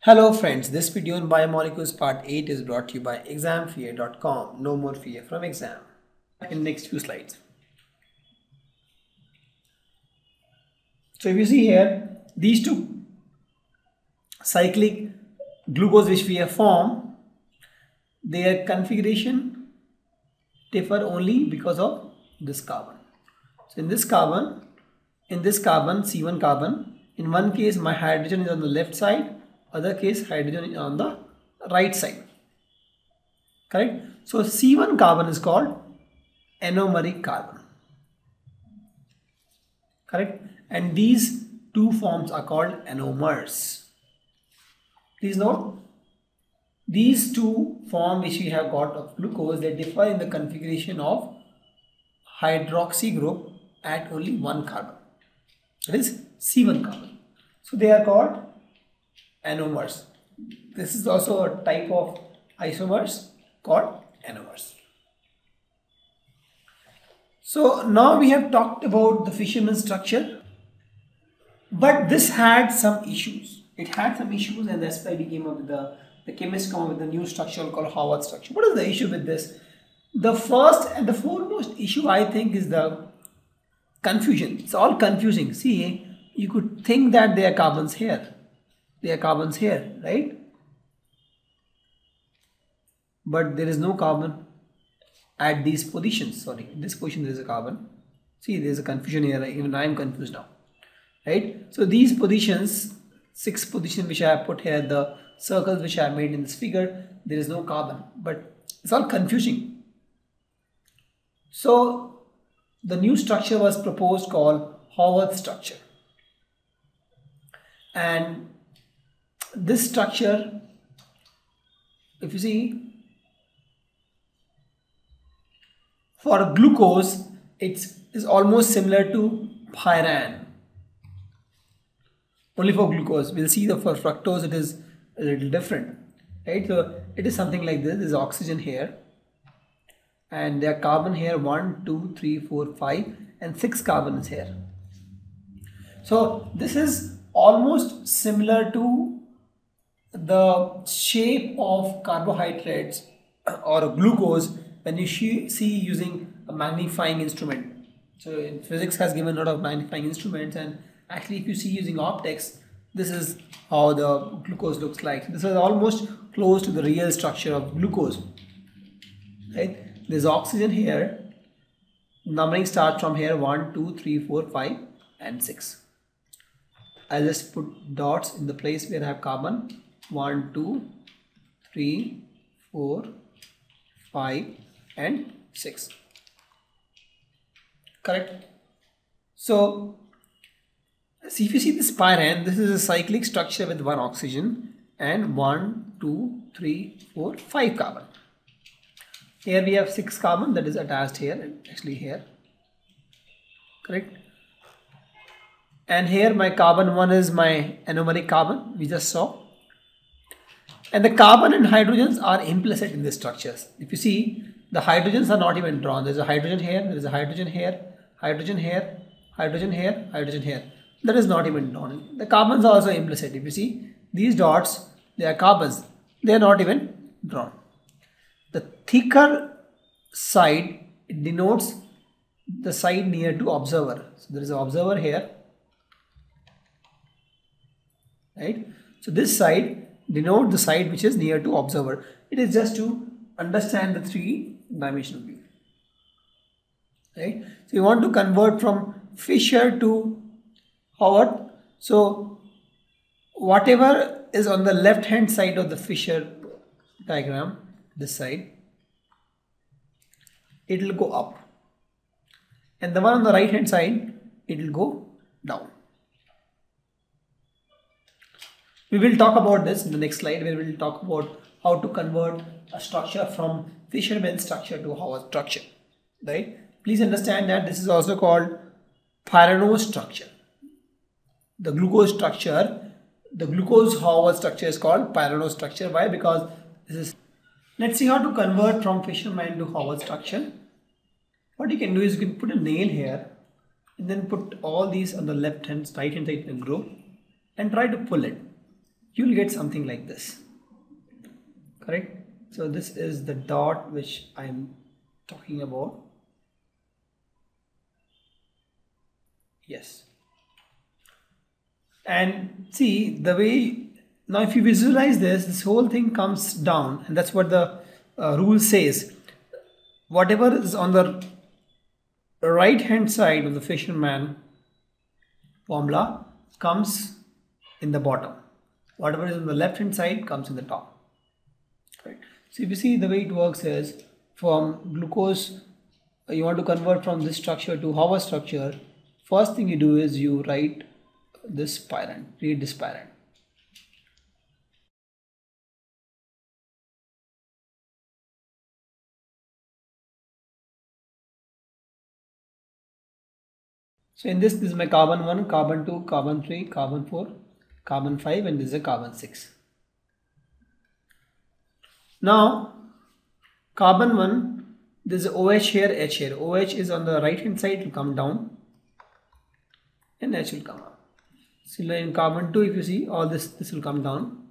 Hello friends, this video on biomolecules part 8 is brought to you by examfear.com. No more fear from exam. In next few slides. So if you see here, these two cyclic glucose which we have formed, their configuration differ only because of this carbon. So in this carbon C1 carbon, in one case my hydrogen is on the left side, other case hydrogen is on the right side. Correct? So C1 carbon is called anomeric carbon. Correct? And these two forms are called anomers. Please note, these two forms which we have got of glucose, they differ in the configuration of hydroxy group at only one carbon. That is C1 carbon. So they are called anomers. This is also a type of isomers called anomers. So now we have talked about the Fisherman structure, but this had some issues. It had some issues, and that's why we came up with the chemists come up with the new structure called Howard structure. What is the issue with this? The first and the foremost issue, I think, is the confusion. It's all confusing. See, you could think that there are carbons here. There are carbons here, right? But there is no carbon at these positions. Sorry, in this position there is a carbon. See, there is a confusion here. Even I am confused now, right? So these positions, 6 positions which I have put here, the circles which I have made in this figure, there is no carbon. But it's all confusing. So the new structure was proposed called Howard structure, and this structure, if you see, for glucose it is almost similar to pyran. Only for glucose. We'll see that for fructose it is a little different, right? So it is something like this. There is oxygen here, and there are carbon here, 1 2 3 4 5 and 6 carbons here. So this is almost similar to the shape of carbohydrates or glucose when you see using a magnifying instrument. So in physics has given a lot of magnifying instruments, and actually if you see using optics, this is how the glucose looks like. This is almost close to the real structure of glucose, right? There's oxygen here. Numbering starts from here, 1 2 3 4 5 and 6. I'll just put dots in the place where I have carbon. 1 2 3 4 5 and 6. Correct? So see, if you see this pyran, this is a cyclic structure with 1 oxygen and 1 2 3 4 5 carbon. Here we have 6 carbon that is attached here and actually here. Correct? And here my carbon 1 is my anomeric carbon we just saw. And the carbon and hydrogens are implicit in these structures. If you see, the hydrogens are not even drawn. There's a hydrogen here, there is a hydrogen here, hydrogen here, hydrogen here, hydrogen here. That is not even drawn. The carbons are also implicit. If you see, these dots, they are carbons. They are not even drawn. The thicker side, it denotes the side near to observer. So there is an observer here, right? So this side denote the side which is near to observer. It is just to understand the 3-dimensional view, right? So you want to convert from Fisher to Howard. So whatever is on the left hand side of the Fisher diagram, this side, it will go up, and the one on the right hand side, it will go down. We will talk about this in the next slide, where we will talk about how to convert a structure from Fisherman structure to Howard structure, right? Please understand that this is also called pyranose structure. The glucose structure, the glucose Howard structure is called pyranose structure. Why? Because this is. Let's see how to convert from Fisherman to Howard structure. What you can do is you can put a nail here and then put all these on the left hand, right hand side of the group and try to pull it. you'll get something like this. Correct? So this is the dot which I'm talking about. Yes. And see the way, now if you visualize this whole thing comes down, and that's what the rule says. Whatever is on the right hand side of the fisherman formula comes in the bottom. Whatever is on the left hand side comes in the top. Right? So if you see the way it works is, from glucose, you want to convert from this structure to Haber structure. First thing you do is you write this pyrene, read this pyrene. So in this is my carbon 1, carbon 2, carbon 3, carbon 4, carbon 5, and this is a carbon 6. Now carbon 1, this is OH here, H here. OH is on the right hand side, it will come down, and H will come up. Similarly in carbon 2, if you see, all this will come down,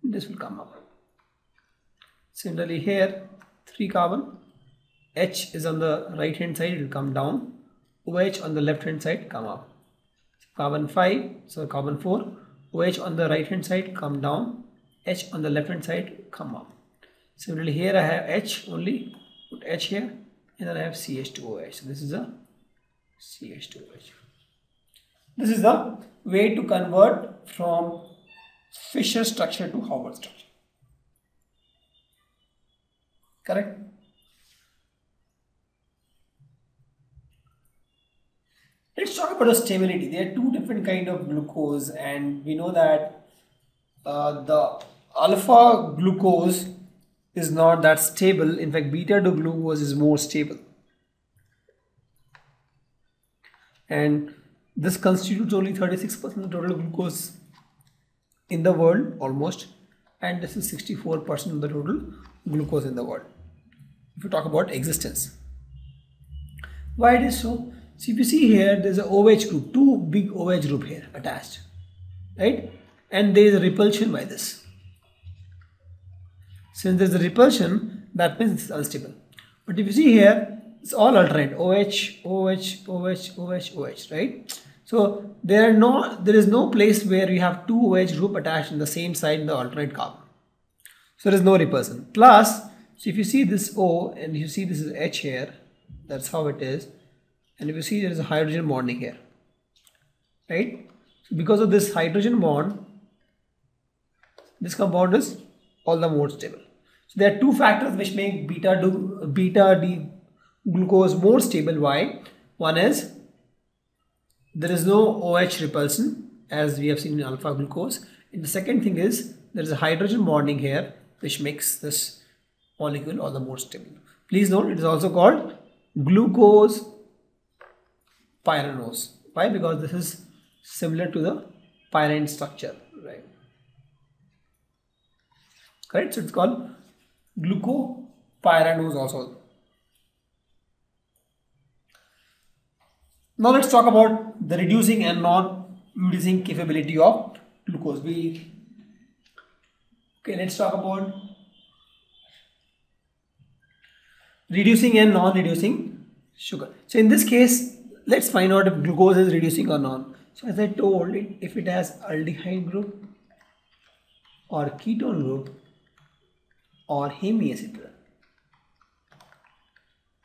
this will come up. Similarly here, 3 carbon, H is on the right hand side, it will come down, OH on the left hand side come up. Carbon 5, so carbon 4, OH on the right hand side come down, H on the left hand side come up. Similarly here I have H only, put H here, and then I have CH2OH. So this is a CH2OH. This is the way to convert from Fischer structure to Haber structure. Correct? Let's talk about the stability. There are two different kinds of glucose, and we know that the alpha glucose is not that stable. In fact, beta glucose is more stable, and this constitutes only 36% of the total glucose in the world almost, and this is 64% of the total glucose in the world if you talk about existence. Why it is so? So if you see here, there is a OH group, two big OH group here attached, right? And there is a repulsion by this. Since there is a repulsion, that means it's unstable. But if you see here, it's all alternate, OH, OH, OH, OH, OH, right? So there is no place where you have two OH group attached in the same side in the alternate carbon. So there is no repulsion. Plus, so if you see this O and you see this is H here, that's how it is. And if you see there is a hydrogen bonding here, right? So because of this hydrogen bond, this compound is all the more stable. So there are two factors which make beta D glucose more stable. Why? One is there is no OH repulsion as we have seen in alpha glucose. And the second thing is there is a hydrogen bonding here which makes this molecule all the more stable. Please note it is also called glucose pyranose. Why? Because this is similar to the pyrene structure, right? Correct? So it's called glucopyranose also. Now let's talk about the reducing and non-reducing capability of glucose. Let's talk about reducing and non-reducing sugar. So in this case, let's find out if glucose is reducing or not. So as I told, if it has aldehyde group or ketone group or hemiacetal,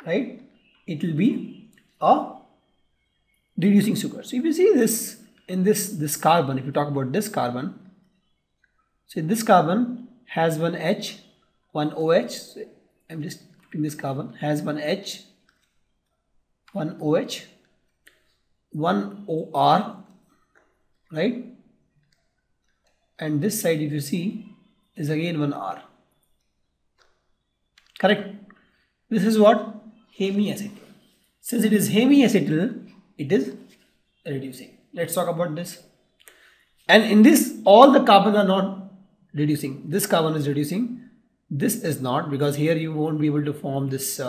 right, it will be a reducing sugar. So if you see this in this carbon, if you talk about this carbon, so this carbon has one H, one OH. So I'm just putting this carbon has one H, one OH, one OR, right? And this side, if you see, is again one R. Correct? This is what? Hemiacetal. Since it is hemiacetal, it is reducing. Let's talk about this. And in this, all the carbon are not reducing. This carbon is reducing. This is not, because here you won't be able to form this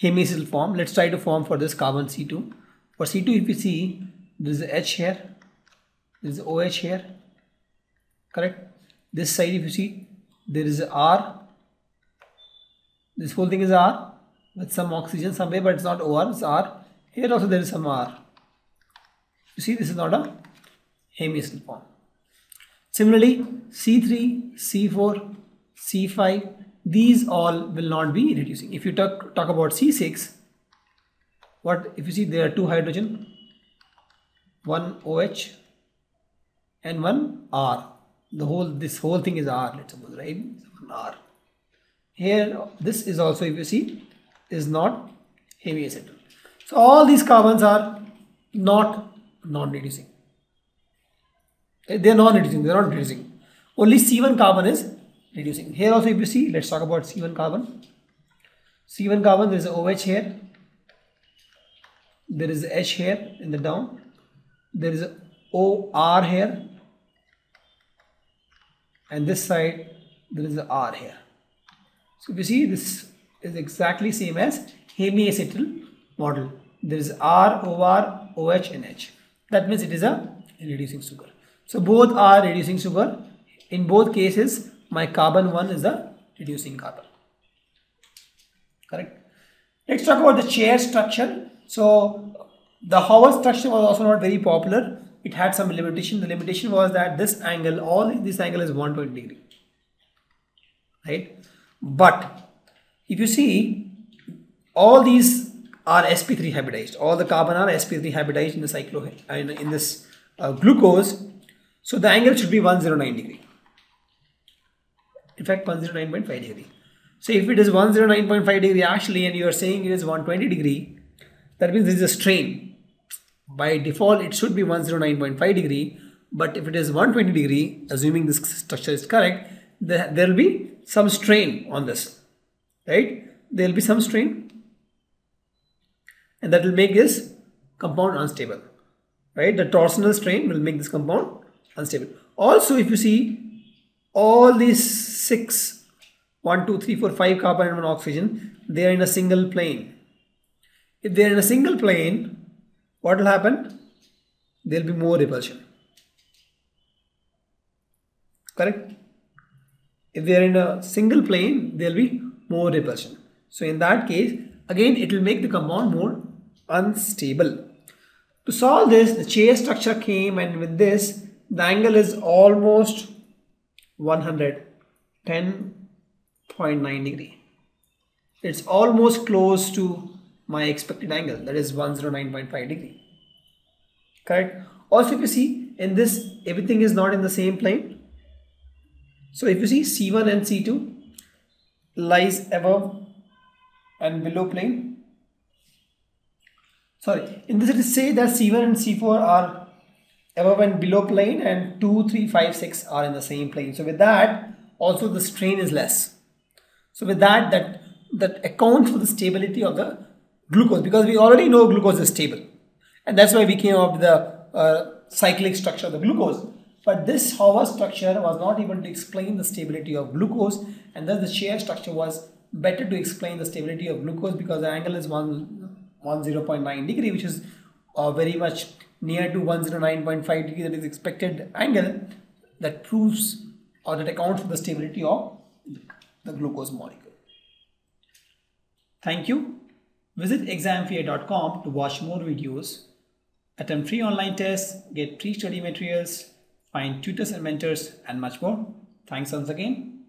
hemiacetal form. Let's try to form for this carbon C2. For C2, if you see, there is a H here, there is OH here, correct? This side if you see, there is R, this whole thing is R with some oxygen somewhere, but it's not OR, it's R. Here also there is some R. You see, this is not a hemiacetal form. Similarly, C3, C4, C5, these all will not be reducing. If you talk about C6, what if you see, there are two hydrogen, one OH and one R. This whole thing is R, let's suppose, right? One R. Here, this is also, if you see, is not hemiacetal. So all these carbons are not non-reducing. They are non-reducing, they are not reducing. Only C1 carbon is reducing. Here also if you see, let's talk about C1 carbon. C1 carbon, there is a OH here, there is a H here in the down, there is a OR here, and this side there is a R here. So if you see, this is exactly same as hemiacetal model. There is R, OR, OH and H. That means it is a reducing sugar. So both are reducing sugar. In both cases, my carbon 1 is the reducing carbon. Correct? Let's talk about the chair structure. So the Howard structure was also not very popular. It had some limitation. The limitation was that this angle, this angle is 120 degree. Right? But if you see, all these are sp3 hybridized. All the carbon are sp3 hybridized in the in this glucose. So the angle should be 109 degree. In fact, 109.5 degree. So if it is 109.5 degree actually, and you are saying it is 120 degree, that means there is a strain. By default, it should be 109.5 degree. But if it is 120 degree, assuming this structure is correct, there will be some strain on this, right? There will be some strain, and that will make this compound unstable, right? The torsional strain will make this compound unstable. Also, if you see, all these 6, 1, 2, 3, 4, 5 carbon and 1 oxygen, they are in a single plane. If they are in a single plane, what will happen? There will be more repulsion. Correct? If they are in a single plane, there will be more repulsion. So in that case, again, it will make the compound more unstable. To solve this, the chair structure came, and with this, the angle is almost 110.9 degree. It's almost close to my expected angle, that is 109.5 degree. Correct? Also, if you see, in this, everything is not in the same plane. So if you see, C1 and C2 lies above and below plane. Sorry, in this it is say that C1 and C4 are above and below plane, and 2, 3, 5, 6 are in the same plane. So with that, also the strain is less. So with that accounts for the stability of the glucose, because we already know glucose is stable, and that's why we came up with the cyclic structure of the glucose. But this Howard structure was not able to explain the stability of glucose, and thus the chair structure was better to explain the stability of glucose, because the angle is 10.9 degree, which is very much near to 109.5 degree, that is expected angle, that proves or that accounts for the stability of the glucose molecule. Thank you. Visit examfear.com to watch more videos, attempt free online tests, get free study materials, find tutors and mentors, and much more. Thanks once again.